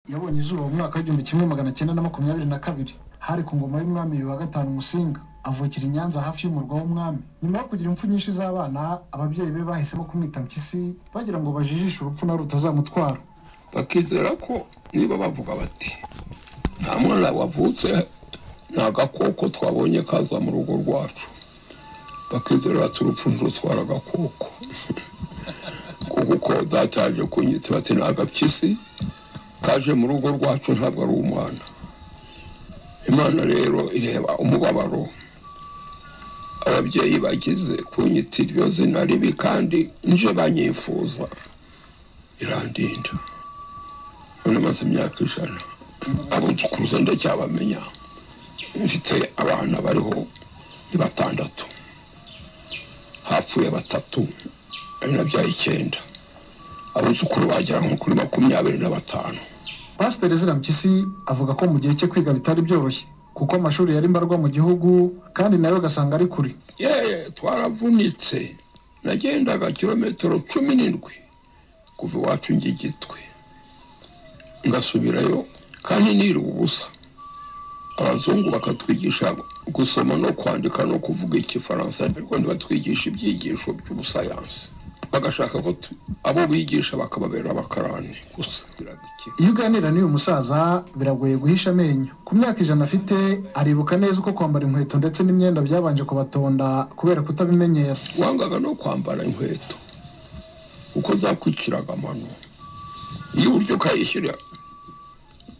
yabonye izuba mu mwaka w'1922 hari ku ngoma y'umwami wa gatanu Musinga, avukira i Nyanza hafi y'umurwa w'umwami. Nyuma yo kugira impfu nyinshi z'abana, ababyeyi be bahisemo kumwita Mpyisi bagira ngo bajijishe urupfu na rutazamutwara. Bakizera ko niba bavuga bati nta mwana wavutse nta gakoko twabonye kaza mu rugo rwacu, bakizera bati urupfu ntirutwara agakoko. Kuko dataje kunyita bati nta Mpyisi kaje mu rugo rwacu ntabwo ari umwana. Imana rero ireba umubabaro ababyeyi bagize kunyita iryo zina ribi kandi nje banyifuza, irandinda. None maze imyaka 100 abuzukuruza ndacyabamenya. Mfite abana bariho ni 6, hapfuye 3 ari nabyaye 9, abuzukuru bagera nko kuri 25. Pastor Ezra Mpyisi avuga ko mu gihe cye kwiga bitari byoroshye kuko amashuri yari mbarwa mu gihugu kandi nayo gasanga ari kuri. Twaravunitse, nagendaga kilometero 17 kuva iwacu Ngigitwe ngasubirayo kandi niri ubusa. Abazungu bakatwigisha gusoma no kwandika no kuvuga ikifaransa, ariko ntibatwigisha ibyigisho by'ubusayansi. Bagashaka ko abo bigisha bakababera abakarani gusa. Iyo uganira n'uyu musaza biragoye guhisha amenyo. Ku myaka 100 afite, aribuka neza uko kwambara inkweto ndetse n'imyenda byabanje kubatonda kubera kutabimenyera. Wangaga no kwambara inkweto uko zakwikiraga amano. Iyo uburyo kayishyira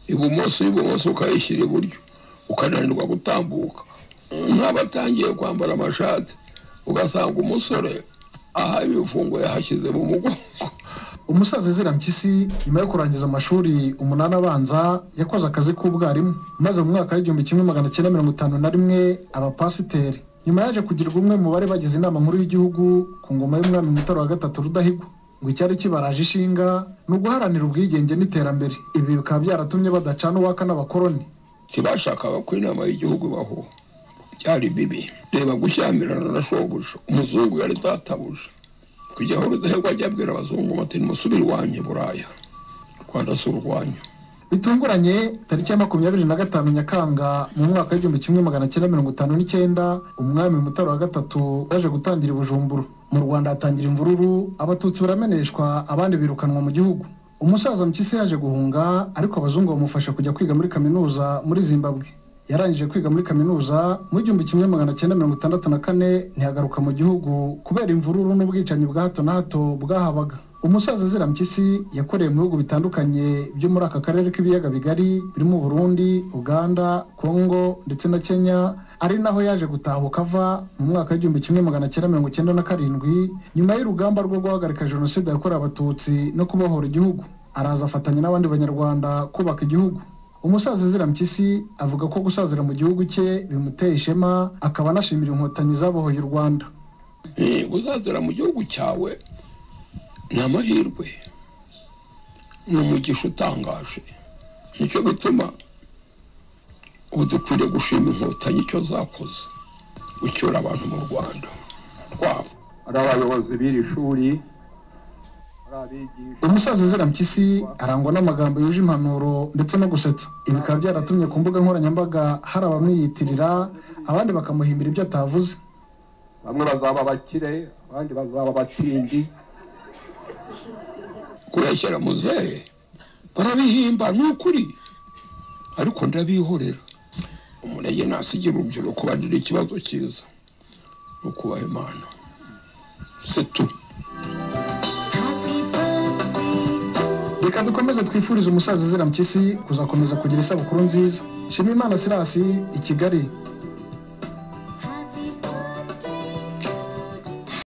ibumoso ukayishyira iburyo ukananirwa gutambuka. Nk'abatangiye kwambara amashati ugasanga umusore aha ibifungo yahashyize mu mugongo. Umusaza Ezra Mpyisi nyuma yo kurangiza amashuri 8 abanza yakoze akazi k'ubwarimu, maze mu mwaka w'1951 aba pasiteri. Nyuma yaje kugirwa umwe mu bari bagize inama nkuru y'igihugu ku ngoma y'umwami Mutara wa gatatu Rudahigwa, ngo icyari kibaraje ishinga no guharanira ubwigenge n'iterambere. Ibi bikaba byaratumye badacana uwaka n'abakoroni. Kibashakaga ko inama y'igihugu baho byari bibi. Reba gushyamirana na shobuja, umuzungu yari databuja. Kujya aho Rudahigwa ajya abwira abazungu ati musubire iwanyu Buraya, Rwanda si urwanyu. Bitunguranye tariki ya 25 Nyakanga mu mwaka w'1959 umwami Mutara wa gatatu yaje gutangira i Bujumbura. Mu Rwanda hatangira imvururu, abatutsi barameneshwa, abandi birukanwa mu gihugu. Umusaza Mpyisi yaje guhunga, ariko abazungu bamufasha kujya kwiga muri kaminuza muri Zimbabwe. Yarangije kwiga muri kaminuza mu 1964 ntiyagaruka mu gihugu kubera imvururu n'ubwicanyi bwa hato na hato bwahabaga. Umusaza Ezra Mpyisi yakoreye mu bihugu bitandukanye byo muri aka karere k'ibiyaga bigari birimo Burundi, Uganda, Kongo ndetse na Kenya, ari naho yaje gutahuka ava mu mwaka w'1997 nyuma y'urugamba rwo guhagarika jenoside yakorewe abatutsi no kubohora igihugu. Araza afatanya n'abandi banyarwanda kubaka igihugu. Umusaza Ezra Mpyisi avuga ko gusazira mu gihugu cye bimuteye ishema, akaba anashimira inkotanyi zabohoye u Rwanda. Gusazira mu gihugu cyawe ni amahirwe, ni umugisha utangaje. Nicyo gituma ubu dukwiriye gushima inkotanyi icyo zakoze gucyura abantu mu Rwanda rwabo. Ari abayobozi b'iri shuri, umusaza Ezra Mpyisi arangwa n'amagambo yuje impanuro ndetse no gusetsa. Ibi bikaba byaratumye ku mbuga nkoranyambaga hari abamwiyitirira, abandi bakamuhimbira ibyo atavuze. Bamwe bazaba bakire, abandi bazaba batindi. Kurashyira muzehe barabihimba n'ukuri, ariko ndabihorera. Umurege nasigira urubyiruko bandira ikibazo cyiza no kubaha Imana. C'est tout. Reka dukomeze twifuriza umusaza Ezra Mpyisi kuzakomeza kugira isabukuru nziza. Shimimana Sirasi, i Kigali.